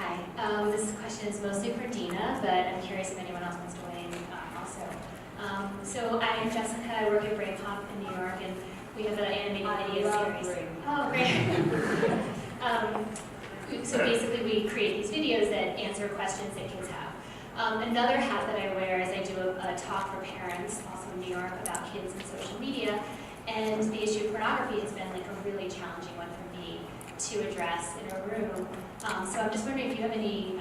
Hi. This question is mostly for Dina, but I'm curious if anyone else wants to weigh in also. So I'm Jessica. I work at Brave Pop in New York, and we have an animated video series. Oh, great. So basically, we create these videos that answer questions that kids have. Another hat that I wear is I do a talk for parents, also in New York, about kids and social media. And the issue of pornography has been like a really challenging one for me to address in a room. So I'm just wondering if you have any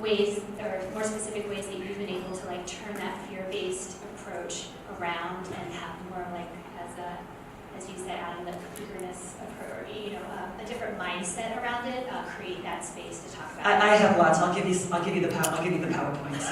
ways, or more specific ways that you've been able to like turn that fear-based approach around and have more like, as you said, Adam, the eagerness approach, a different mindset around it, create that space to talk about. I have lots. I'll give you the PowerPoints.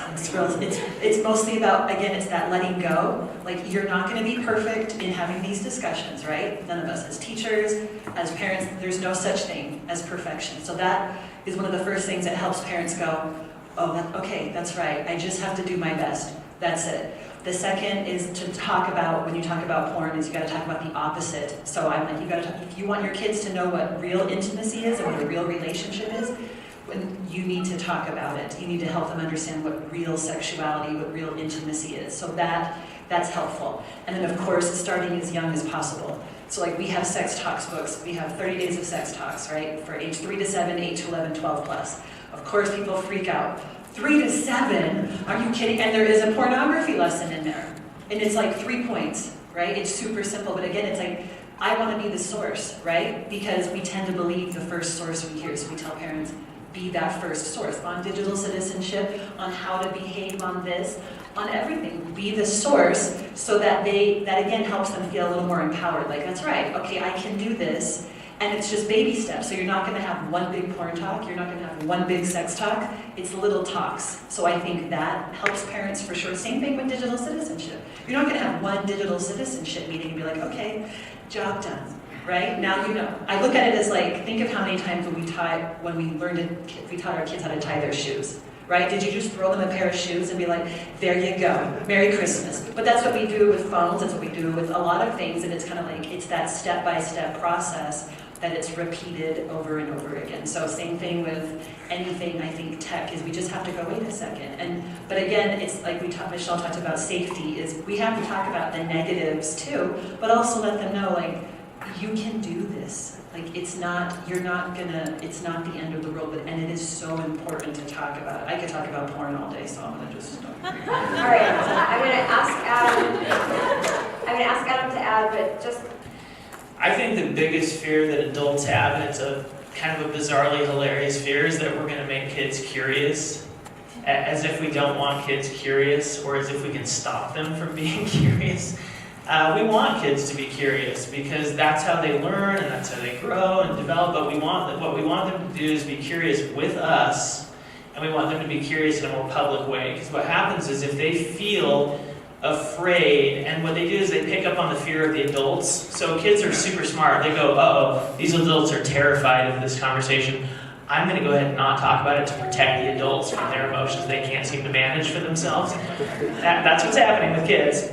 It's mostly about, again, it's that letting go. Like, you're not going to be perfect in having these discussions, right? None of us, as teachers, as parents, there's no such thing as perfection. So that is one of the first things that helps parents go, oh, okay, that's right. I just have to do my best. That's it. The second is to talk about, when you talk about porn, is you got to talk about the opposite. So I'm like, you got to, if you want your kids to know what real intimacy is and what a real relationship is, when you need to talk about it. You need to help them understand what real sexuality, what real intimacy is. So that's helpful. And then of course, starting as young as possible. So like we have sex talks books. We have 30 days of sex talks, right? For age 3 to 7, 8 to 11, 12 plus. Of course, people freak out. 3 to 7? Are you kidding? And there is a pornography lesson in there. And it's like 3 points, right? It's super simple, but again, it's like, I want to be the source, right? Because we tend to believe the first source we hear. So we tell parents, be that first source on digital citizenship, on how to behave on this, on everything. Be the source so that that again helps them feel a little more empowered. Like, that's right, okay, I can do this. And it's just baby steps. So you're not going to have one big porn talk. You're not going to have one big sex talk. It's little talks. So I think that helps parents for sure. Same thing with digital citizenship. You're not going to have one digital citizenship meeting and be like, okay, job done, right? Now you know. I look at it as like, think of how many times when we taught our kids how to tie their shoes. Right? Did you just throw them a pair of shoes and be like, there you go, Merry Christmas? But that's what we do with phones, that's what we do with a lot of things, and it's kind of like, it's that step-by-step process that it's repeated over and over again. So same thing with anything, I think, tech, is we just have to go, wait a second. But again, it's like Michelle talked about safety, is we have to talk about the negatives too, but also let them know, like, you can do this. Like, it's not the end of the world, and it is so important to talk about it. I could talk about porn all day, so I'm gonna just stop. All right, I'm gonna ask Adam to add, but just. I think the biggest fear that adults have, and it's a kind of a bizarrely hilarious fear, is that we're gonna make kids curious, as if we don't want kids curious, or as if we can stop them from being curious. We want kids to be curious because that's how they learn and that's how they grow and develop. But what we want them to do is be curious with us, and we want them to be curious in a more public way. Because what happens is if they feel afraid, and what they do is they pick up on the fear of the adults. So kids are super smart. They go, uh-oh, these adults are terrified of this conversation. I'm going to go ahead and not talk about it to protect the adults from their emotions they can't seem to manage for themselves. That's what's happening with kids.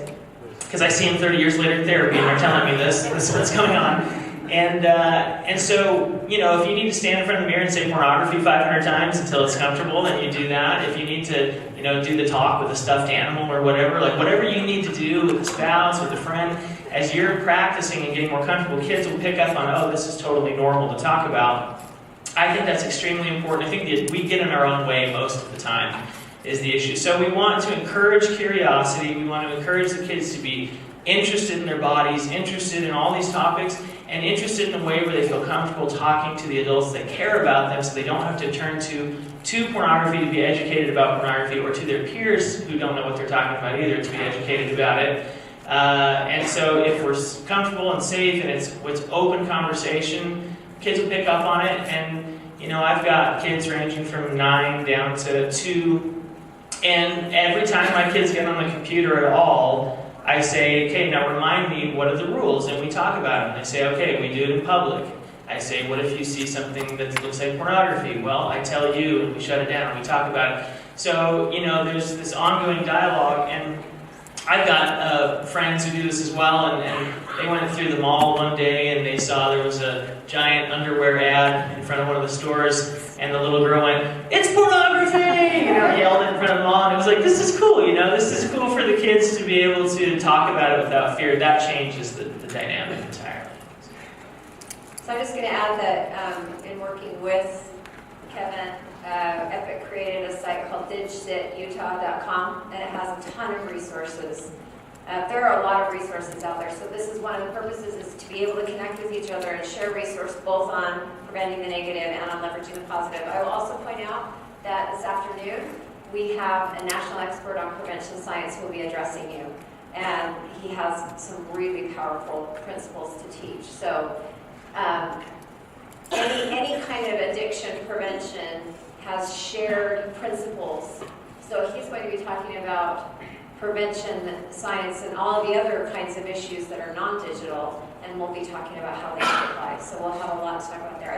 Because I see them 30 years later in therapy, and they're telling me this is what's going on. And so, if you need to stand in front of the mirror and say pornography 500 times until it's comfortable, then you do that. If you need to, do the talk with a stuffed animal or whatever, like whatever you need to do with a spouse, with a friend, as you're practicing and getting more comfortable, kids will pick up on, oh, this is totally normal to talk about. I think that's extremely important. I think that we get in our own way most of the time. Is the issue. So we want to encourage curiosity. We want to encourage the kids to be interested in their bodies, interested in all these topics, and interested in a way where they feel comfortable talking to the adults that care about them, so they don't have to turn to pornography to be educated about pornography, or to their peers who don't know what they're talking about either to be educated about it. And so if we're comfortable and safe and it's open conversation, kids will pick up on it. And I've got kids ranging from 9 down to 2. And every time my kids get on the computer at all, I say, okay, now remind me, what are the rules? And we talk about it. And I say, okay, we do it in public. I say, what if you see something that looks like pornography? Well, I tell you, and we shut it down. We talk about it. So, there's this ongoing dialogue. And I've got friends who do this as well. And they went through the mall one day, and they saw there was a giant underwear ad in front of one of the stores. and the little girl went, "It's pornography!" Yelled in front of them all, and it was like, this is cool, this is cool for the kids to be able to talk about it without fear. That changes the dynamic entirely. So I'm just going to add that in working with Kevin, Epic created a site called DigCitUtah.com, and it has a ton of resources. There are a lot of resources out there, so this is one of the purposes, is to be able to connect with each other and share resources both on preventing the negative and on leveraging the positive. I will also point out that this afternoon we have a national expert on prevention science who will be addressing you, and he has some really powerful principles to teach. So any kind of addiction prevention has shared principles. So he's going to be talking about prevention science and all of the other kinds of issues that are non-digital, and we'll be talking about how they apply. So we'll have a lot to talk about there.